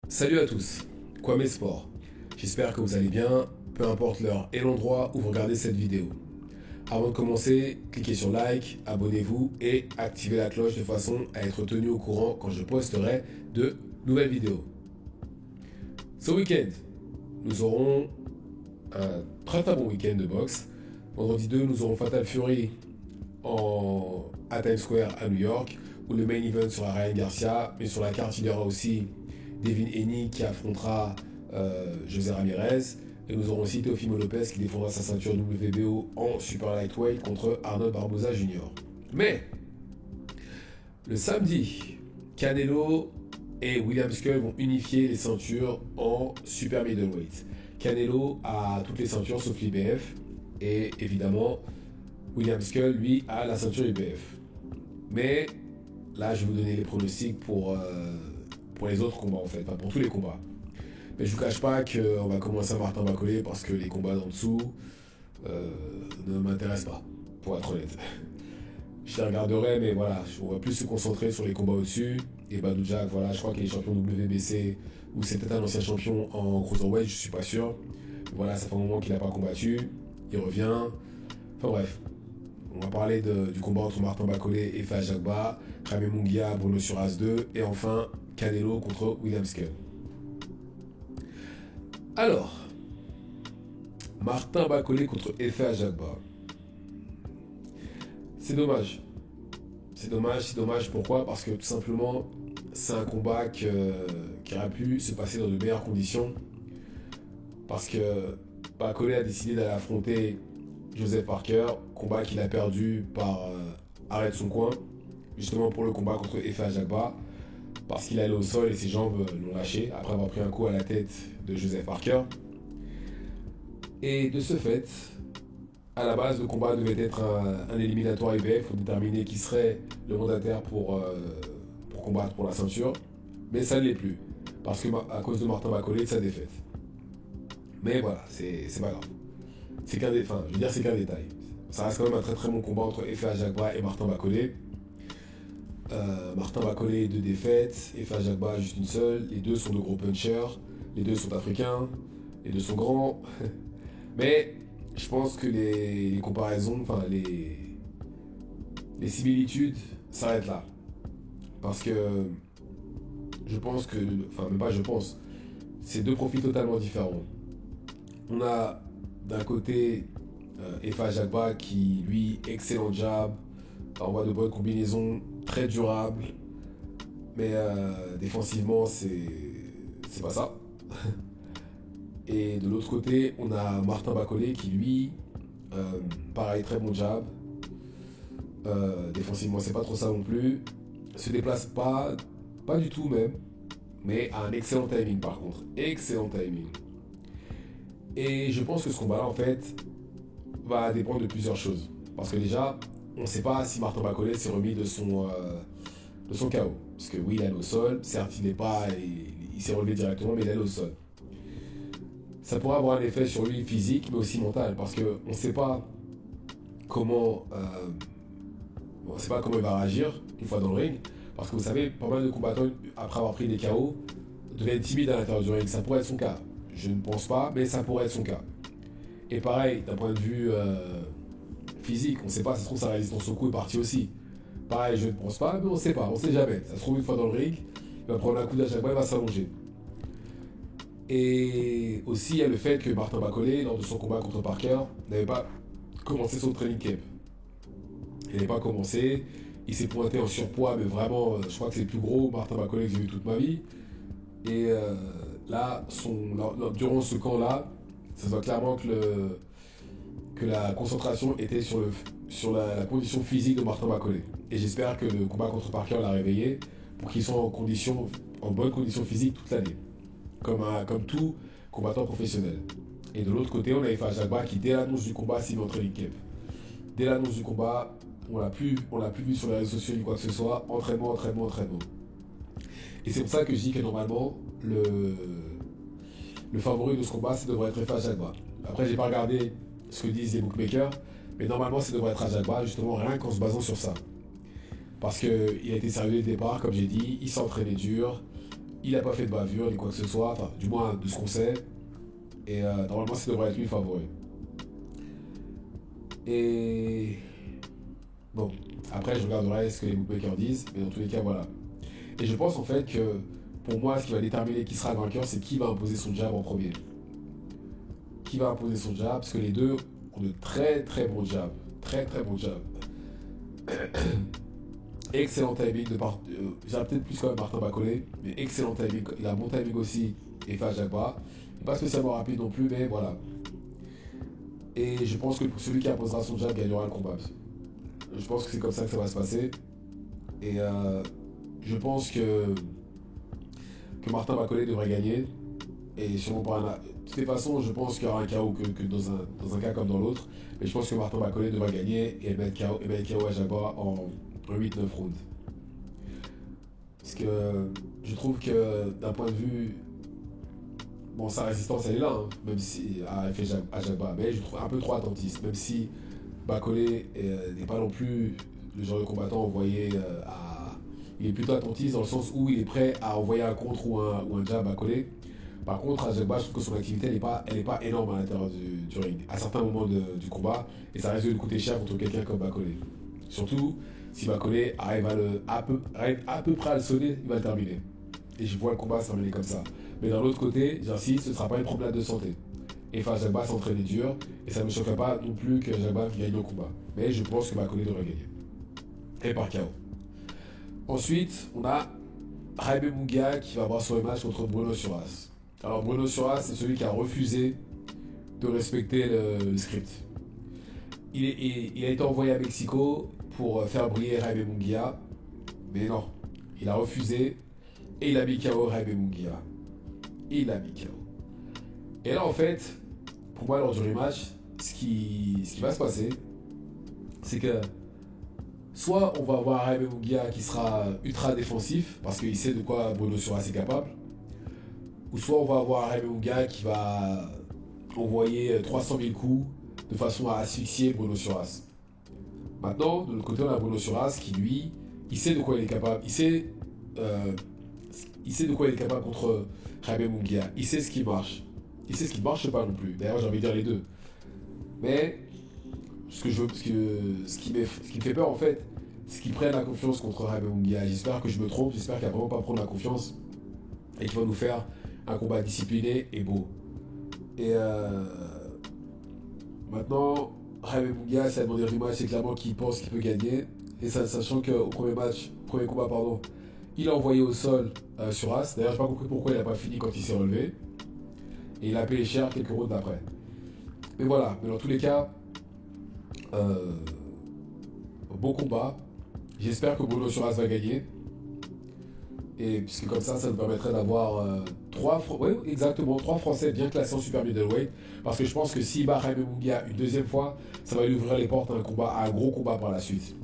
Salut à tous, Kwame Sport. J'espère que vous allez bien, peu importe l'heure et l'endroit où vous regardez cette vidéo. Avant de commencer, cliquez sur like, abonnez-vous et activez la cloche de façon à être tenu au courant quand je posterai de nouvelles vidéos. Ce week-end, nous aurons un très très bon week-end de boxe. Vendredi 2, nous aurons Fatal Fury à Times Square à New York, où le main event sera Ryan Garcia, mais sur la carte il y aura aussi Devin Haney qui affrontera José Ramirez, et nous aurons aussi Teofimo Lopez qui défendra sa ceinture WBO en super lightweight contre Arnold Barboza Jr. Mais le samedi, Canelo et William Skull vont unifier les ceintures en super middleweight. Canelo a toutes les ceintures sauf l'IBF, et évidemment William Skull lui a la ceinture IBF. Mais là je vais vous donner les pronostics pour les autres combats en fait, enfin pour tous les combats. Mais je vous cache pas qu'on va commencer à Martin Bacolé parce que les combats d'en dessous ne m'intéressent pas, pour être honnête. Je les regarderai, mais voilà, on va plus se concentrer sur les combats au-dessus. Et Badou Jack, voilà, je crois qu'il est champion WBC, ou c'est peut-être un ancien champion en cruiserweight, je suis pas sûr. Voilà, ça fait un moment qu'il n'a pas combattu, il revient. Enfin bref, on va parler du combat entre Martin Bacolé et Faz Jagba, Jaime Munguia, Bruno Suras 2, et enfin Canelo contre William Skull. Alors, Martin Bacolé contre Efe Ajagba. C'est dommage. C'est dommage. Pourquoi? Parce que tout simplement, c'est un combat qui aurait pu se passer dans de meilleures conditions. Parce que Bacolé a décidé d'aller affronter Joseph Parker, combat qu'il a perdu par arrêt de son coin, justement pour le combat contre Efe Ajagba. Parce qu'il allait au sol et ses jambes l'ont lâché après avoir pris un coup à la tête de Joseph Parker. Et de ce fait, à la base, le combat devait être un éliminatoire IBF pour déterminer qui serait le mandataire pour combattre pour la ceinture. Mais ça ne l'est plus, parce que à cause de Martin Bacolé de sa défaite. Mais voilà, c'est pas grave. C'est qu'un détail. Ça reste quand même un très très bon combat entre Efe Ajagba et Martin Bacolé. Martin Bacolé 2 défaites, Efe Ajagba juste une seule. Les deux sont de gros punchers, les deux sont africains, les deux sont grands. Mais je pense que les comparaisons, enfin les similitudes s'arrêtent là. Parce que je pense que, enfin même pas je pense, c'est deux profils totalement différents. On a d'un côté Efe Ajagba qui, lui, excellent jab, envoie de bonnes combinaisons, très durable, mais défensivement c'est pas ça. Et de l'autre côté, on a Martin Bacolé qui, lui, pareil, très bon jab. Défensivement, c'est pas trop ça non plus. Se déplace pas du tout même, mais a un excellent timing par contre. Excellent timing. Et je pense que ce combat-là, en fait, va dépendre de plusieurs choses. Parce que déjà, on ne sait pas si Martin Bacolé s'est remis de son KO. Parce que oui, il est allé au sol. Certes, il s'est relevé directement, mais il est allé au sol. Ça pourrait avoir un effet sur lui physique, mais aussi mental, parce qu'on ne sait pas comment il va réagir une fois dans le ring, parce que vous savez, pas mal de combattants, après avoir pris des KO, deviennent timides à l'intérieur du ring. Ça pourrait être son cas. Je ne pense pas, mais ça pourrait être son cas. Et pareil, d'un point de vue physique, on ne sait pas, ça se trouve sa résistance au coup est partie aussi. Pareil, je ne pense pas, mais on ne sait pas, on ne sait jamais. Ça se trouve une fois dans le ring, il va prendre un coup d'Ajagba, il va s'allonger. Et aussi, il y a le fait que Martin Bacolé, lors de son combat contre Parker, n'avait pas commencé son training camp. Il n'avait pas commencé, il s'est pointé en surpoids, mais vraiment, je crois que c'est le plus gros Martin Bacolé que j'ai vu toute ma vie. Et là, durant ce camp-là, ça se voit clairement que la concentration était sur la condition physique de Martin Bacolé. Et j'espère que le combat contre Parker l'a réveillé pour qu'il soit en bonne condition physique toute l'année. Comme tout combattant professionnel. Et de l'autre côté, on a Efe Ajagba qui, dès l'annonce du combat, s'est mis en training camp. Dès l'annonce du combat, on l'a plus vu sur les réseaux sociaux ni quoi que ce soit. Entraînement. Et c'est pour ça que je dis que normalement, le favori de ce combat, ça devrait être Efe Ajagba. Après, j'ai pas regardé ce que disent les bookmakers, mais normalement, ça devrait être Ajagba, justement, rien qu'en se basant sur ça. Parce qu'il a été sérieux dès le départ, comme j'ai dit, il s'entraînait dur. Il n'a pas fait de bavure ni quoi que ce soit, enfin, du moins de ce qu'on sait. Et normalement, ça devrait être lui le favori. Et bon, après, je regarderai ce que les bookmakers disent, mais dans tous les cas, voilà. Et je pense en fait que pour moi, ce qui va déterminer qui sera vainqueur, c'est qui va imposer son jab en premier. Qui va imposer son jab, parce que les deux ont de très très bons jabs. Très très bons jabs. Excellent timing de part. J'aurais peut-être plus quand même Martin Bacolé, mais excellent timing. Il a un bon timing aussi, et Faj Jagba. Pas spécialement rapide non plus, mais voilà. Et je pense que celui qui imposera son jab gagnera le combat. Je pense que c'est comme ça que ça va se passer. Et je pense que Martin Bacolé devrait gagner. Et sûrement par un. De toutes les façons, je pense qu'il y aura un KO que dans un cas comme dans l'autre. Mais je pense que Martin Bacolé devrait gagner et mettre KO à Jagba en 8-9 rounds. Parce que je trouve que d'un point de vue. Bon, sa résistance elle est là, hein, même si à Jagba. Mais je trouve un peu trop attentiste. Même si Bacolé n'est pas non plus le genre de combattant envoyé à. Il est plutôt attentiste dans le sens où il est prêt à envoyer un contre ou un jab à coller. Par contre, à Jagba, je trouve que son activité elle est pas énorme à l'intérieur du ring, à certains moments du combat, et ça risque de lui coûter cher contre quelqu'un comme Bacolé. Surtout si Bacolé arrive à peu près à le sonner, il va le terminer. Et je vois le combat se terminer comme ça. Mais d'un autre côté, j'insiste, ce ne sera pas une promenade de santé. Et face à Jagba s'entraîner dur, et ça ne me choquerait pas non plus que Jagba gagne le combat. Mais je pense que Bacolé devrait gagner. Et par KO. Ensuite, on a Jaime Munguia qui va avoir son match contre Bruno Suras. Alors Bruno Suras, c'est celui qui a refusé de respecter le script. Il a été envoyé à Mexico pour faire briller Jaime Munguia, mais non, il a refusé et il a mis KO Jaime Munguia. Il a mis KO. Et là en fait, pour moi lors du rematch, ce qui va se passer, c'est que soit on va avoir Jaime Munguia qui sera ultra défensif parce qu'il sait de quoi Bruno Suras est capable, ou soit on va avoir Jaime Munguia qui va envoyer 300 000 coups de façon à asphyxier Bruno Suras. Maintenant, de l'autre côté, on a Bruno Suras qui, lui, il sait de quoi il est capable. Il sait de quoi il est capable contre Jaime Munguia. Il sait ce qui marche. Il sait ce qui ne marche pas non plus. D'ailleurs, j'ai envie de dire les deux. Mais ce qui me fait peur, en fait, c'est qu'il prenne la confiance contre Jaime Munguia. J'espère que je me trompe. J'espère qu'il va vraiment pas prendre la confiance et qu'il va nous faire un combat discipliné et beau. Et maintenant, Jaime Munguia, s'il a demandé le rematch, c'est clairement qu'il pense qu'il peut gagner. Et ça, sachant qu'au premier combat, il a envoyé au sol Suras. D'ailleurs, je n'ai pas compris pourquoi il n'a pas fini quand il s'est relevé. Et il a payé cher quelques rounds d'après. Mais voilà, mais dans tous les cas, bon combat. J'espère que Bruno Suras va gagner. Et puisque comme ça nous permettrait d'avoir trois Français bien classés en super middleweight. Parce que je pense que s'il bat Jaime Munguia une deuxième fois, ça va lui ouvrir les portes à un gros combat par la suite.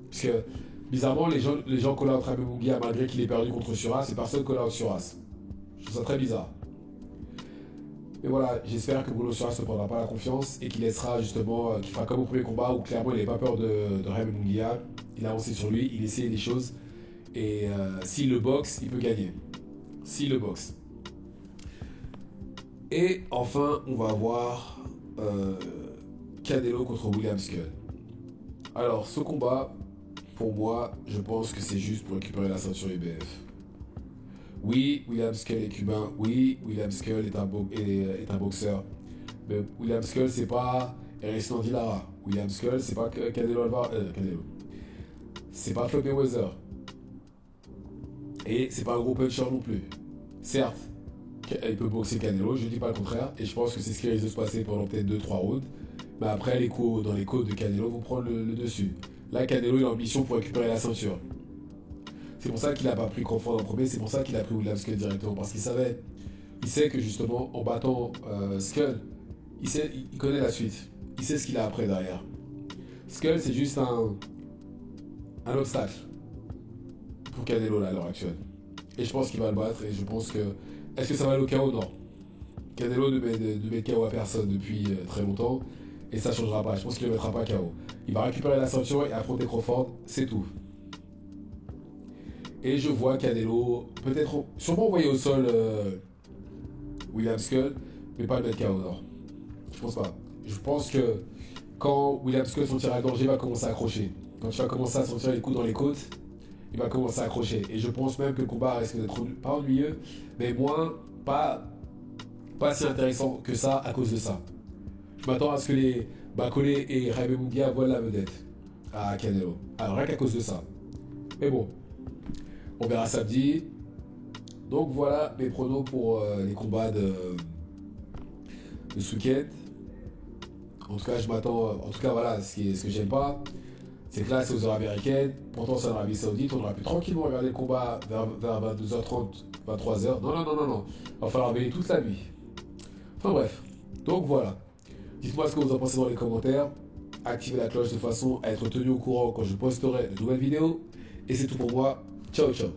Parce que bizarrement, les gens call out Jaime Munguia malgré qu'il ait perdu contre Suras, et personne call out Suras. Je trouve ça très bizarre. Mais voilà, j'espère que Bruno Suras ne prendra pas la confiance et qu'il laissera justement, qu'il fera comme au premier combat où clairement il n'avait pas peur de Jaime Munguia. Il a avancé sur lui, il essayait des choses. Et s'il le boxe, il peut gagner. S'il le boxe. Et enfin, on va avoir Canelo contre William Skull. Alors, ce combat, pour moi, je pense que c'est juste pour récupérer la ceinture IBF. Oui, William Skull est cubain. Oui, William Skull est un boxeur. Mais William Skull, c'est pas Erisland Lara. William Skull, c'est pas Canelo Alvarez. C'est pas Floyd Mayweather. Et c'est pas un gros puncher non plus. Certes, il peut boxer Canelo, je dis pas le contraire, et je pense que c'est ce qui risque de se passer pendant peut-être 2-3 rounds. Mais après, dans les côtes de Canelo vont prendre le dessus. Là, Canelo, il a ambition pour récupérer la ceinture. C'est pour ça qu'il n'a pas pris Crawford en premier, c'est pour ça qu'il a pris William Skull directement, parce qu'il sait que justement, en battant Skull, il connaît la suite. Il sait ce qu'il a après derrière. Skull, c'est juste un obstacle pour Canelo là, à l'heure actuelle. Et je pense qu'il va le battre, et je pense que... Est-ce que ça va aller au KO? Non. Canelo ne met KO à personne depuis très longtemps, et ça ne changera pas. Je pense qu'il ne le mettra pas KO. Il va récupérer la ceinture et affronter Crawford, c'est tout. Et je vois Canelo, peut-être, sûrement envoyer au sol William Skull, mais pas le mettre KO, non. Je pense pas. Je pense que quand William Skull sentira le danger, il va commencer à accrocher. Quand tu vas commencer à sentir les coups dans les côtes, il va commencer à accrocher. Et je pense même que le combat risque d'être pas ennuyeux, mais moins, pas si intéressant que ça à cause de ça. Je m'attends à ce que les Bakole et Jaime Munguia volent la vedette à Canelo. Alors rien qu'à cause de ça. Mais bon, on verra samedi. Donc voilà mes pronos pour les combats de ce week-end. En tout cas, je m'attends. En tout cas, voilà, ce que j'aime pas, c'est que là, c'est aux heures américaines. Pourtant, c'est en Arabie Saoudite. On aurait pu tranquillement regarder le combat vers 22h30, 23h. Non, non, non, non, non. Il va falloir veiller toute la nuit. Enfin bref. Donc voilà. Dites-moi ce que vous en pensez dans les commentaires. Activez la cloche de façon à être tenu au courant quand je posterai de nouvelles vidéos. Et c'est tout pour moi. Ciao, ciao.